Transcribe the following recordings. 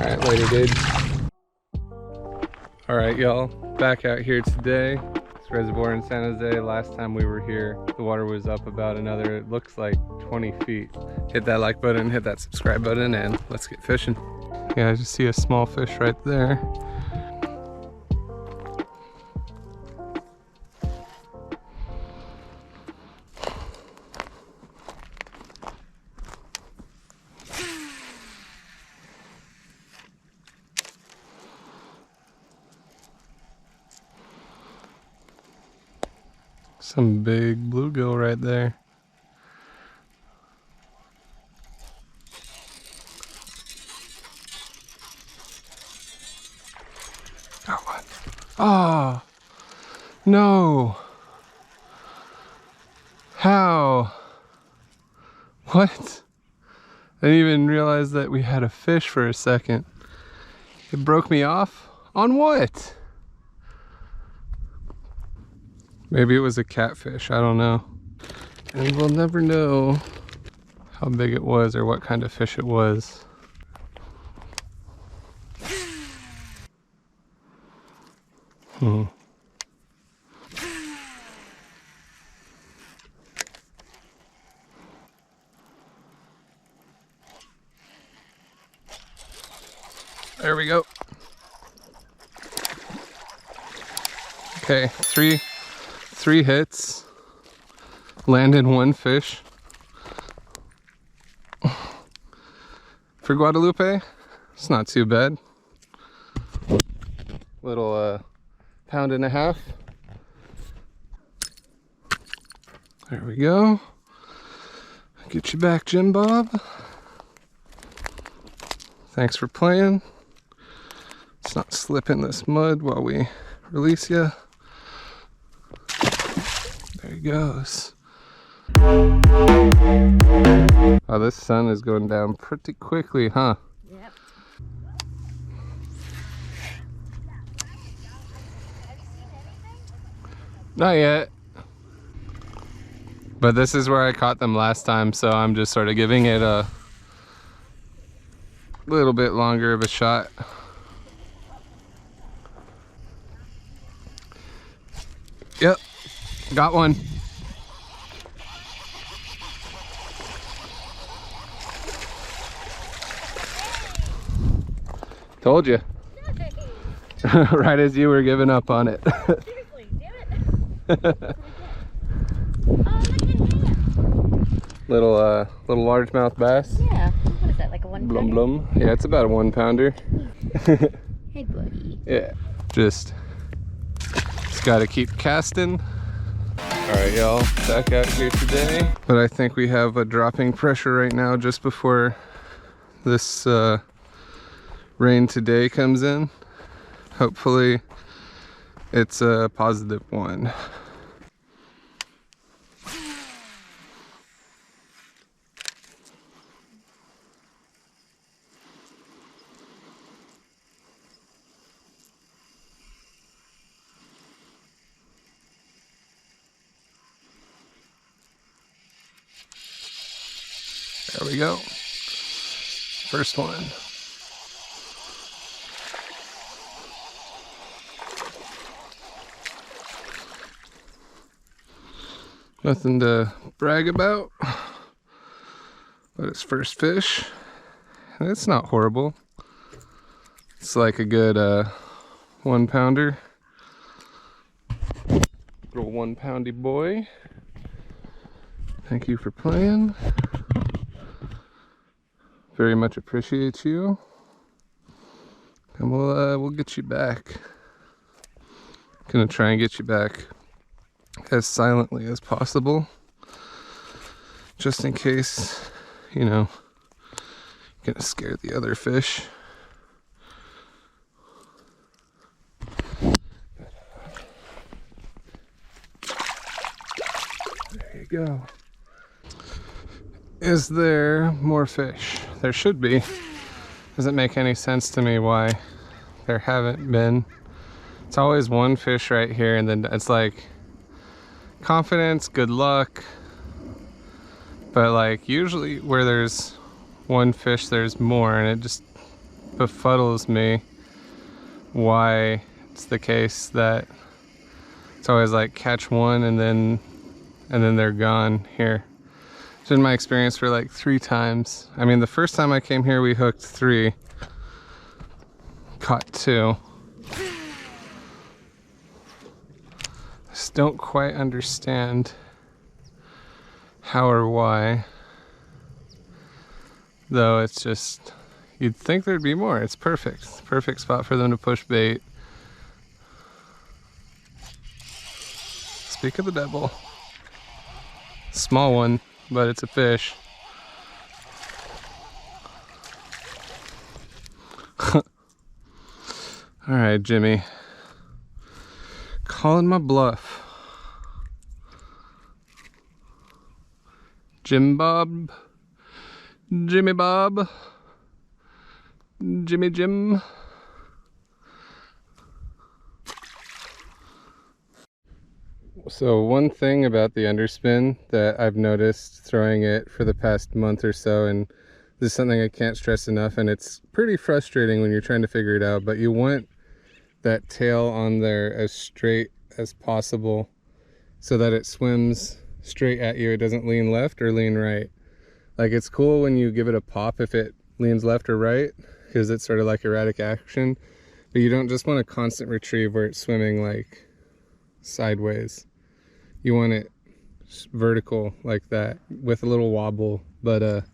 Alright, later, dude. Alright, y'all. Back out here today. This reservoir in San Jose. Last time we were here, the water was up about another, it looks like 20 feet. Hit that like button, hit that subscribe button, and let's get fishing. Yeah, I just see a small fish right there. Some big bluegill right there. Got one. Oh, no. How? What? I didn't even realize that we had a fish for a second. It broke me off? On what? Maybe it was a catfish, I don't know. And we'll never know how big it was or what kind of fish it was. There we go. Okay, three hits, landed one fish. For Guadalupe, it's not too bad. Little pound and a half. There we go. Get you back, Jim Bob. Thanks for playing. Let's not slip in this mud while we release you. There he goes. Oh, this sun is going down pretty quickly, huh? Yep. Not yet. But this is where I caught them last time, so I'm just sort of giving it a little bit longer of a shot. Yep, got one. Told you. Right as you were giving up on it. Seriously, damn it. Oh, look at him. Little largemouth bass. Yeah. What is that, like a 1 Blum pounder? blum. Yeah, it's about a 1 pounder. Hey, buddy. Yeah. Just gotta keep casting. Alright, y'all, back out here today. But I think we have a dropping pressure right now just before this rain today comes in. Hopefully it's a positive one. There we go. First one. Nothing to brag about, but it's first fish. And it's not horrible. It's like a good 1 pounder. Little 1 poundy boy. Thank you for playing. Very much appreciate you, and we'll get you back. Gonna try and get you back as silently as possible, just in case, you know, you're gonna scare the other fish. There you go. Is there more fish? There should be. Doesn't make any sense to me why there haven't been. It's always one fish right here, and then it's like confidence, good luck. But like usually where there's one fish, there's more, and it just befuddles me why it's the case that it's always like catch one and then they're gone here. It's been my experience for like 3 times. I mean, the first time I came here we hooked 3, caught 2. Just don't quite understand how or why, though. It's just, you'd think there'd be more. It's perfect. It's a perfect spot for them to push bait. Speak of the devil. Small one, but it's a fish. All right, Jimmy. Calling my bluff. Jim Bob. Jimmy Bob. Jimmy Jim. So one thing about the underspin that I've noticed throwing it for the past month or so, and this is something I can't stress enough, and it's pretty frustrating when you're trying to figure it out, but you want that tail on there as straight as possible so that it swims straight at you. It doesn't lean left or lean right. Like, it's cool when you give it a pop if it leans left or right, because it's sort of like erratic action, but you don't just want a constant retrieve where it's swimming like sideways. You want it vertical like that with a little wobble. But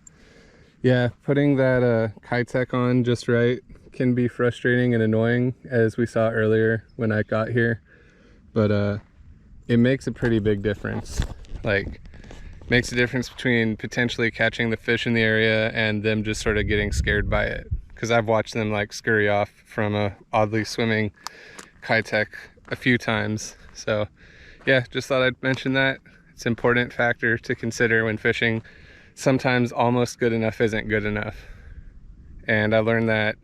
yeah, putting that Kitech on just right can be frustrating and annoying, as we saw earlier when I got here, but it makes a pretty big difference. Like, makes a difference between potentially catching the fish in the area and them just sort of getting scared by it, because I've watched them like scurry off from a oddly swimming Kitech a few times. So yeah, just thought I'd mention that. It's an important factor to consider when fishing. Sometimes almost good enough isn't good enough, and I learned that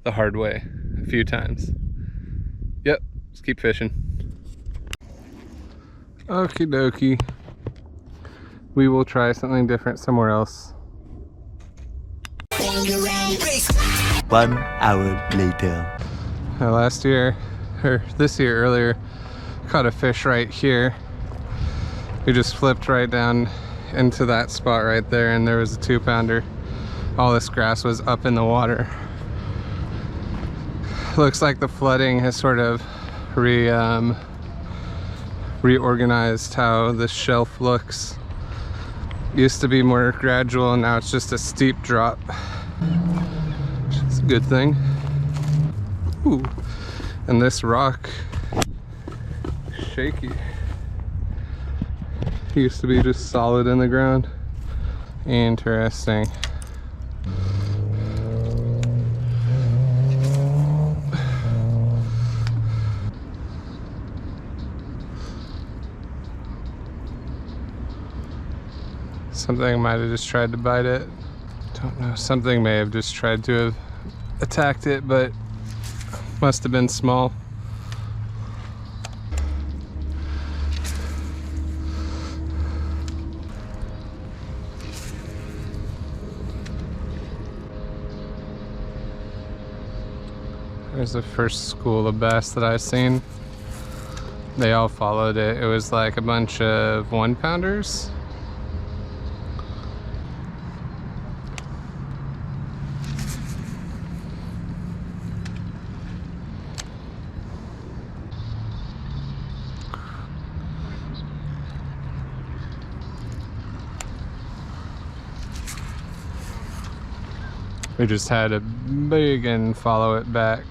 the hard way a few times. Yep, just keep fishing. Okie dokie. We will try something different somewhere else. 1 hour later. Last year, or this year earlier, caught a fish right here. We just flipped right down into that spot right there, and there was a 2-pounder. All this grass was up in the water. Looks like the flooding has sort of reorganized how the shelf looks. Used to be more gradual, and now it's just a steep drop. It's a good thing. Ooh. And this rock, shaky. Used to be just solid in the ground. Interesting. Something might have just tried to bite it. Don't know. Something may have just tried to have attacked it, but must have been small. There's the first school of bass that I've seen. They all followed it. It was like a bunch of 1-pounders. We just had a big and follow it back.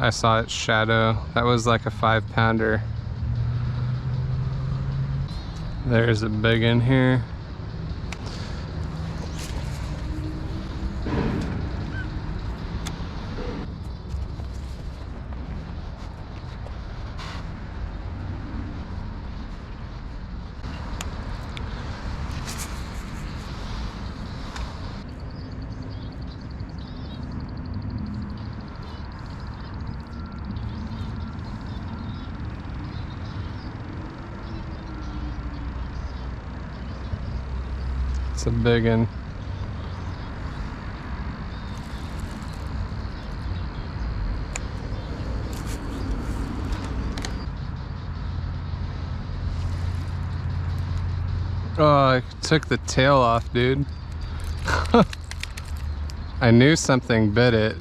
I saw its shadow. That was like a 5-pounder. There's a big one here. It's a big one. Oh, I took the tail off, dude. I knew something bit it.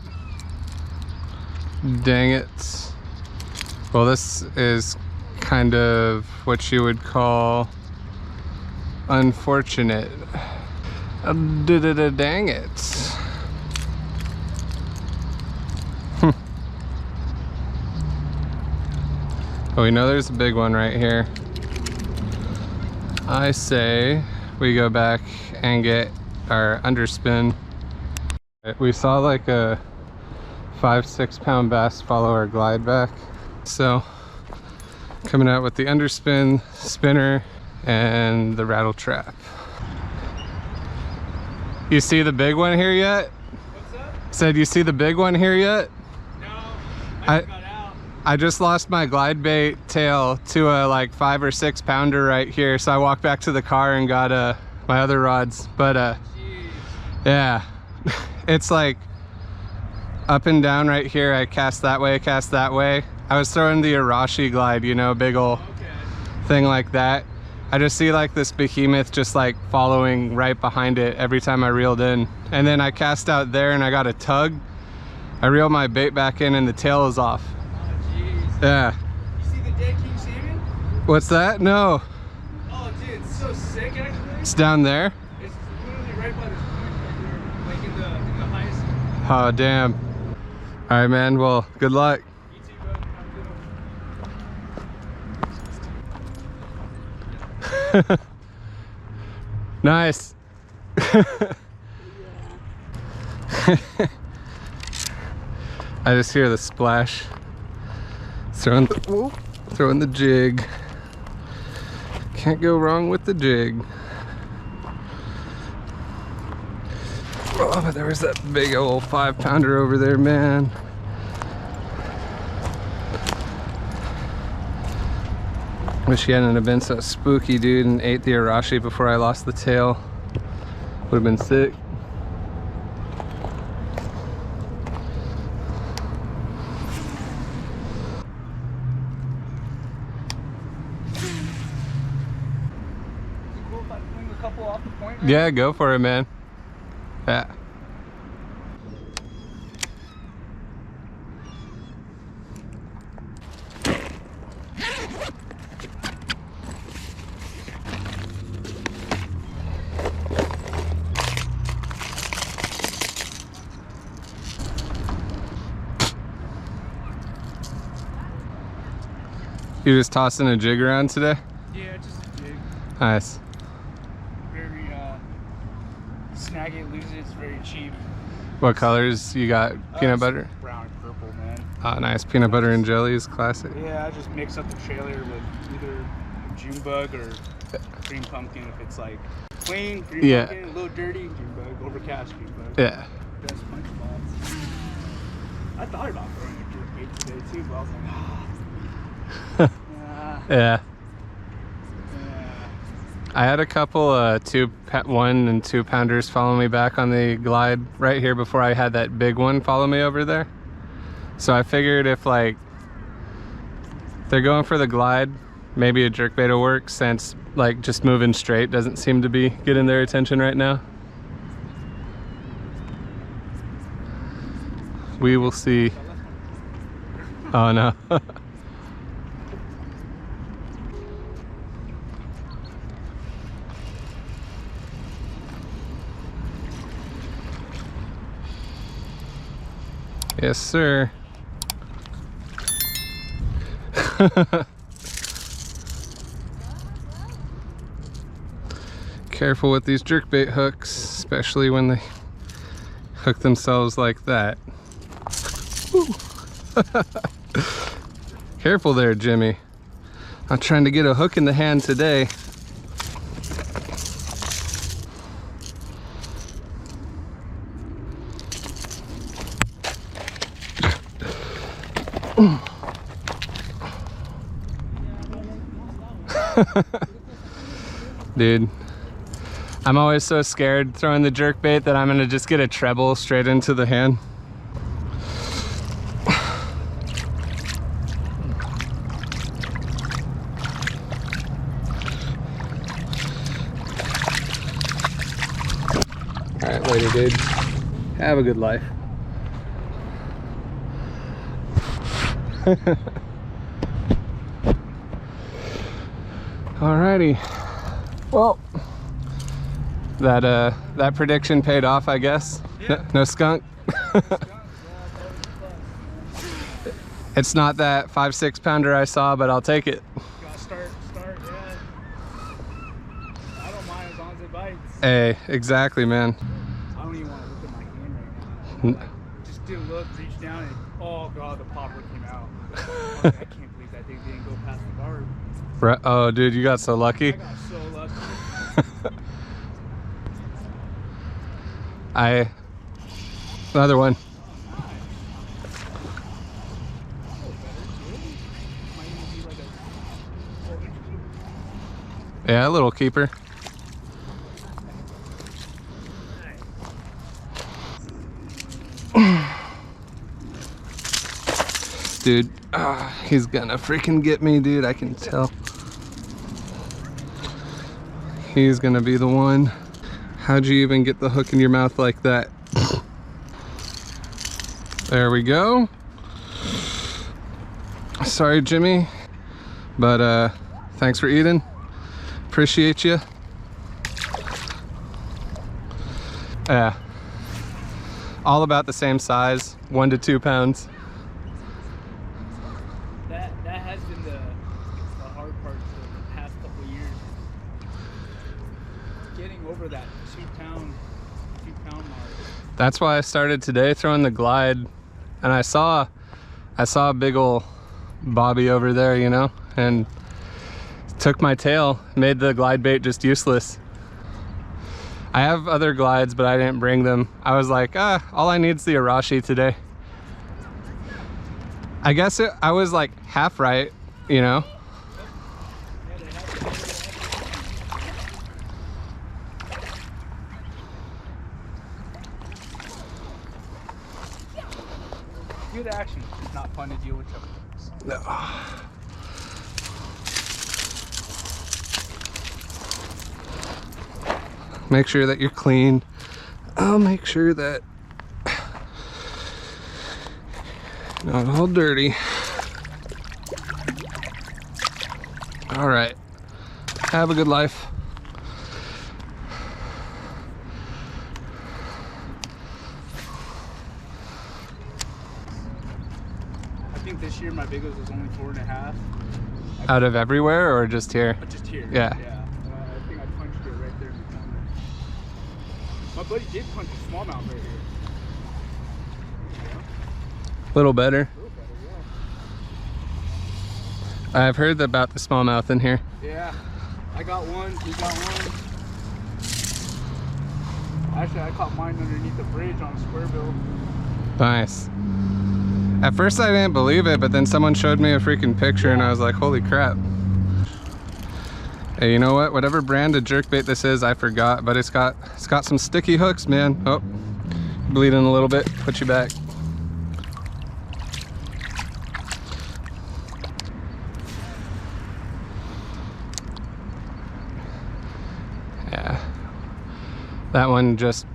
Dang it. Well, this is kind of what you would call unfortunate. Dang it. Oh, we know there's a big one right here. I say we go back and get our underspin. We saw like a 5-6 pound bass follow our glide back. So coming out with the underspin, spinner, and the rattle trap. You see the big one here yet? What's up? Said you see the big one here yet? No, I just got out. I just lost my glide bait tail to a like 5 or 6 pounder right here, so I walked back to the car and got my other rods. But Jeez. yeah, it's like up and down right here. I cast that way, cast that way. I was throwing the Arashi glide, you know, big ol' thing like that. I just see like this behemoth just like following right behind it every time I reeled in. And then I cast out there and I got a tug. I reeled my bait back in and the tail is off. Yeah. You see the dead king salmon? What's that? No. Oh, dude, it's so sick actually. It's down there? It's literally right by this point right there, like in the highest. Oh, damn. All right, man. Well, good luck. You too, bro. Have a good one. Nice. I just hear the splash. Throwing the jig. Can't go wrong with the jig. Oh, but there was that big old 5 pounder over there, man. Wish he hadn't have been so spooky, dude, and ate the Arashi before I lost the tail. Would have been sick. Yeah, go for it, man. Yeah. You just tossing a jig around today? Yeah, just a jig. Nice. Very snag it, lose it. It's very cheap. What colors you got? Peanut butter? Brown and purple, man. Oh, nice. Peanut butter and jelly is classic. Yeah, I just mix up the trailer with either June bug or green pumpkin. If it's like clean, green pumpkin, a little dirty, June bug, overcast, June bug. Yeah. Best punch spots. I thought about throwing a jerkbait today too, but I was like, Yeah. I had a couple 1 and 2 pounders follow me back on the glide right here before I had that big one follow me over there. So I figured if like they're going for the glide, maybe a jerkbait will work, since like just moving straight doesn't seem to be getting their attention right now. We will see. Oh no. Yes, sir. Careful with these jerkbait hooks, especially when they hook themselves like that. Careful there, Jimmy. I'm trying to get a hook in the hand today. Dude, I'm always so scared throwing the jerkbait that I'm gonna just get a treble straight into the hand. Later, dude. Have a good life. Alrighty. Well, that prediction paid off, I guess. Yeah. No skunk. It's not that 5-6 pounder I saw, but I'll take it. Gotta start, yeah. I don't mind as long as it bites. Hey, exactly, man. I don't even want to look at my hand right now. Like, just did a look, reach down, and oh god, the popper came out. I was like, I can't believe that thing didn't go past the guard. Oh, dude, you got so lucky. I got so lucky. Another one. Yeah, a little keeper. Dude, he's gonna freaking get me, dude. I can tell. He's gonna be the one. How'd you even get the hook in your mouth like that? There we go. Sorry, Jimmy, but thanks for eating. Appreciate you. Yeah, all about the same size, 1 to 2 pounds. That has been the hard part for the past couple of years. Getting over that 2 pound mark. That's why I started today throwing the glide, and I saw a big ol' bobby over there, you know, and took my tail, made the glide bait just useless. I have other glides, but I didn't bring them. I was like, all I need is the Arashi today. I guess I was like half right, you know. Good action. It's not fun to deal with them. No. Make sure that you're clean. I'll make sure that not all dirty. All right. Have a good life. I think this year my biggest was only 4.5. Out of everywhere or just here? Just here. Yeah. I think I punched it right there in the corner. My buddy did punch a smallmouth right here. A little better. A little better, yeah. I've heard about the smallmouth in here. Yeah. I got one. He got one. Actually, I caught mine underneath the bridge on a square bill. Nice. At first I didn't believe it, but then someone showed me a freaking picture and I was like, holy crap. Hey, you know what? Whatever brand of jerkbait this is, I forgot, but it's got some sticky hooks, man. Oh, bleeding a little bit. Put you back. Yeah. That one just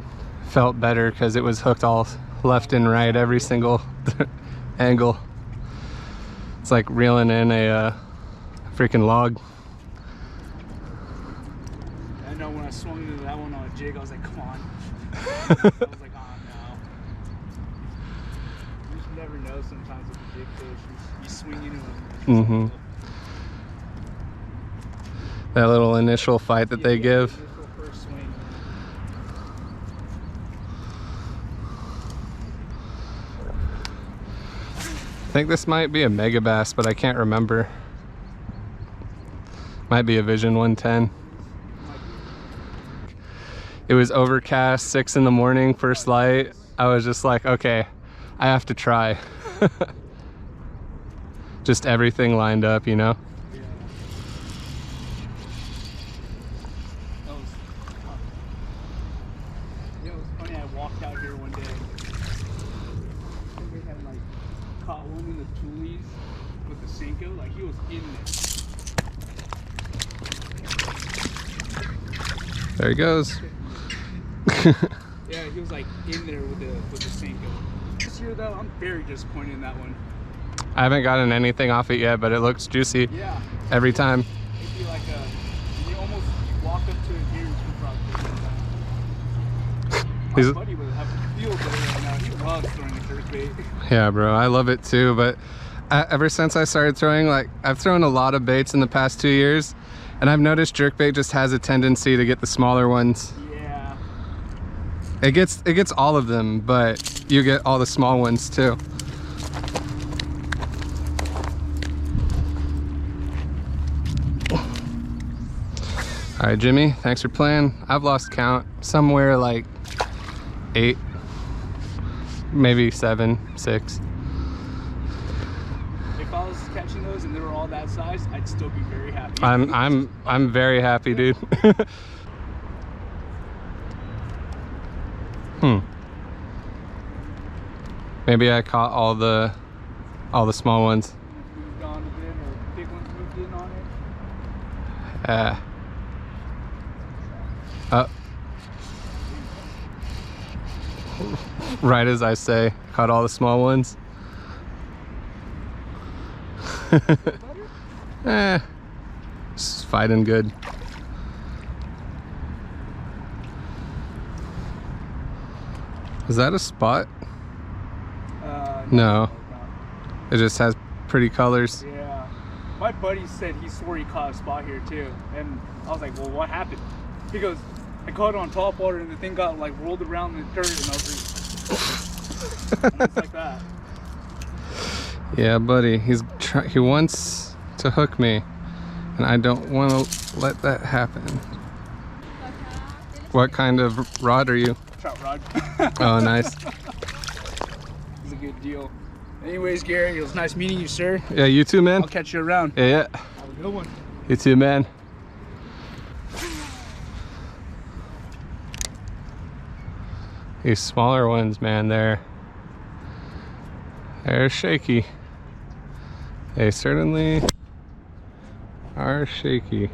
felt better because it was hooked all left and right, every single angle. It's like reeling in a freaking log. I know when I swung into that one on a jig, I was like, come on. I was like, oh no. You just never know sometimes with the big fish. You swing into them. That little initial fight that they give. First swing. I think this might be a mega bass, but I can't remember. Might be a Vision 110. It was overcast, 6 in the morning, first light. I was just like, okay, I have to try. Just everything lined up, you know? Yeah. It was funny, I walked out here one day. We had like caught one in the tulies with the Senko, like he was in there. There he goes. Yeah, he was like in there with the sinker. This year though, I'm very disappointed in that one. I haven't gotten anything off it yet, but it looks juicy. Yeah. Every time. It'd be like you almost walk up to a deer and my buddy would have a field day right now. He loves throwing a jerkbait. Yeah, bro, I love it too, but ever since I started throwing, like, I've thrown a lot of baits in the past 2 years, and I've noticed jerkbait just has a tendency to get the smaller ones. Yeah. It gets all of them, but you get all the small ones too. All right, Jimmy, thanks for playing. I've lost count, somewhere like 8, maybe 7, 6. If I was catching those and they were all that size, I'd still be very happy. I'm very happy, dude. Maybe I caught all the small ones. Moved on a bit, or big ones moved in on it. Right as I say, caught all the small ones. Just fighting good. Is that a spot? No. It just has pretty colors. Yeah. My buddy said he swore he caught a spot here too. And I was like, well, what happened? He goes, I caught it on top water and the thing got like rolled around in the dirt and I was like, almost like that. Yeah, buddy, he wants to hook me, and I don't want to let that happen. What kind of rod are you? Trout rod. Oh, nice. It's a good deal. Anyways, Gary, it was nice meeting you, sir. Yeah, you too, man. I'll catch you around. Yeah. Have a good one. You too, man. These smaller ones, man, they're shaky. They certainly are shaky.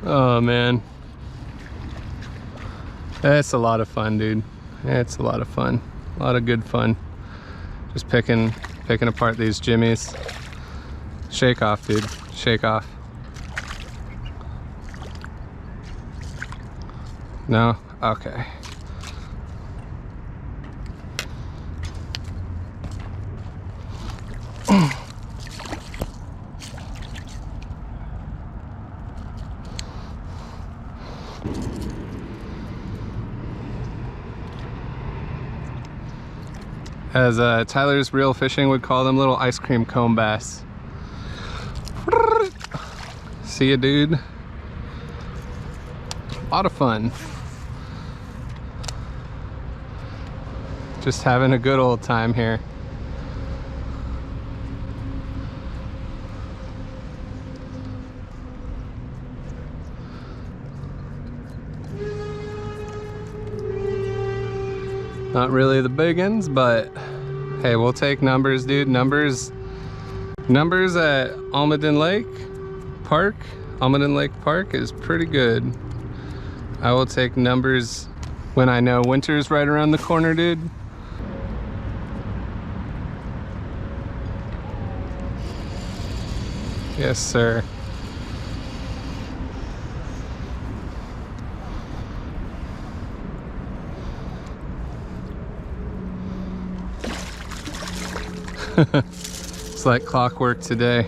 Oh man, that's a lot of fun, dude. It's a lot of fun, a lot of good fun. Just picking apart these jimmies. Shake off, dude. Shake off. No? Okay. As Tyler's Real Fishing would call them, little ice cream cone bass. See ya, dude. A lot of fun. Just having a good old time here. Not really the big ones, but hey, we'll take numbers, dude. Numbers at Almaden Lake Park. Almaden Lake Park is pretty good. I will take numbers when I know winter's right around the corner, dude. Yes, sir. It's like clockwork today.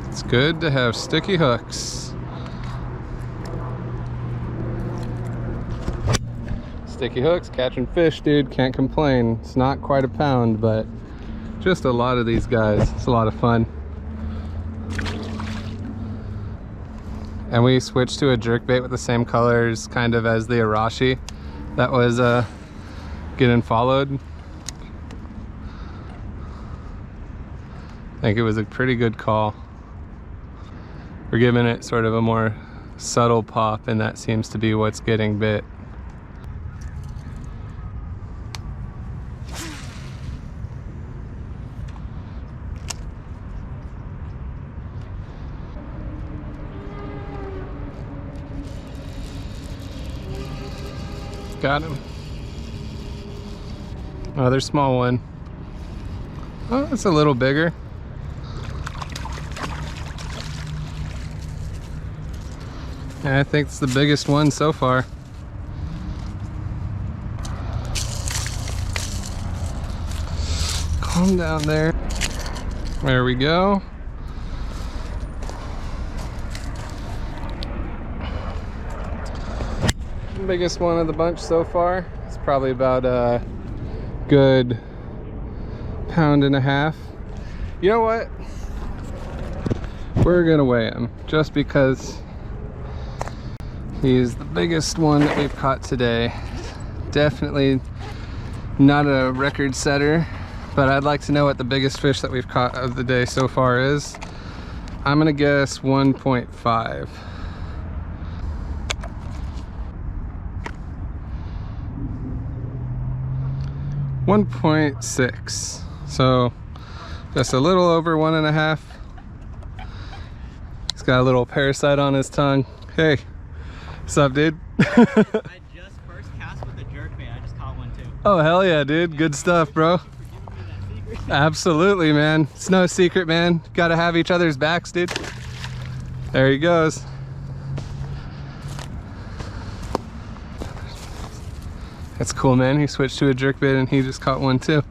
It's good to have sticky hooks. Sticky hooks, catching fish, dude. Can't complain. It's not quite a pound, but just a lot of these guys. It's a lot of fun. And we switched to a jerkbait with the same colors kind of as the Arashi that was getting followed. I think it was a pretty good call. We're giving it sort of a more subtle pop, and that seems to be what's getting bit. Got him. Another small one. Oh, it's a little bigger. Yeah, I think it's the biggest one so far. Calm down there. There we go. Biggest one of the bunch so far. It's probably about a good £1.5. You know what? We're gonna weigh him just because he's the biggest one that we've caught today. Definitely not a record setter, but I'd like to know what the biggest fish that we've caught of the day so far is. I'm gonna guess 1.5. .6, so just a little over 1.5. He's got a little parasite on his tongue. Hey, what's up, dude? I just first cast with a jerkbait. I just caught one too. Oh, hell yeah, dude. Good stuff, bro. Absolutely, man. It's no secret, man. Gotta have each other's backs, dude. There he goes. That's cool, man. He switched to a jerkbait and he just caught one too.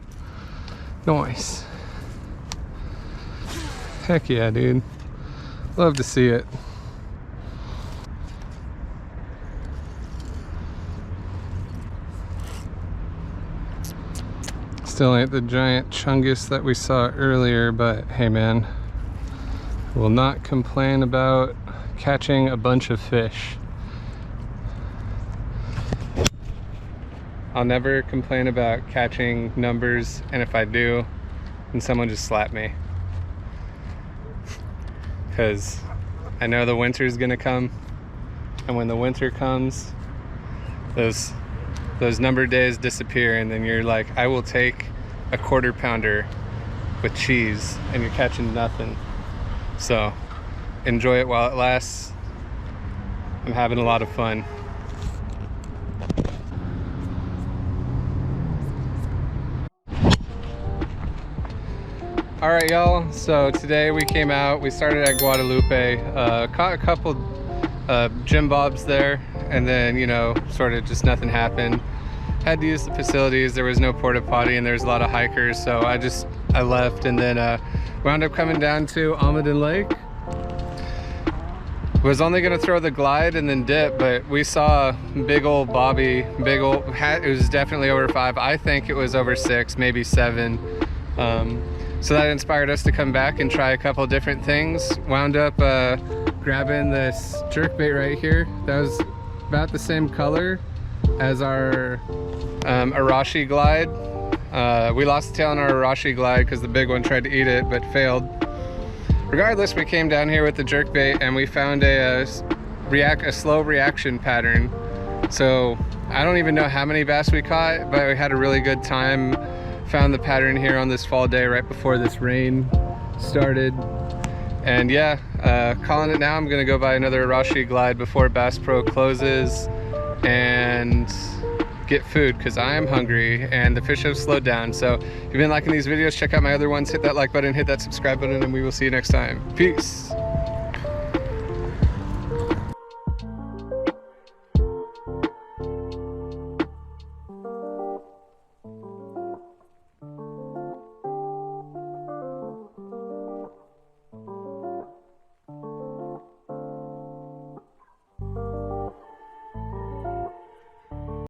Nice. Heck yeah, dude. Love to see it. Still ain't the giant chungus that we saw earlier, but hey, man. Will not complain about catching a bunch of fish. I'll never complain about catching numbers, and if I do, then someone just slap me. Because I know the winter's gonna come, and when the winter comes, those number days disappear, and then you're like, I will take a 1/4 pounder with cheese, and you're catching nothing. So enjoy it while it lasts. I'm having a lot of fun. All right, y'all, so today we came out, we started at Guadalupe, caught a couple gym bobs there, and then, you know, sort of just nothing happened. Had to use the facilities, there was no porta potty, and there's a lot of hikers, so I left, and then wound up coming down to Almaden Lake. Was only gonna throw the glide and then dip, but we saw big old bobby, it was definitely over 5. I think it was over 6, maybe 7. So that inspired us to come back and try a couple different things. Wound up grabbing this jerkbait right here. That was about the same color as our Arashi glide. We lost the tail on our Arashi glide because the big one tried to eat it but failed. Regardless, we came down here with the jerkbait and we found a slow reaction pattern. So I don't even know how many bass we caught, but we had a really good time. Found the pattern here on this fall day right before this rain started. And yeah, calling it now. I'm gonna go buy another Arashi glide before Bass Pro closes and get food because I am hungry and the fish have slowed down. So if you've been liking these videos, check out my other ones, hit that like button, hit that subscribe button, and we will see you next time. Peace.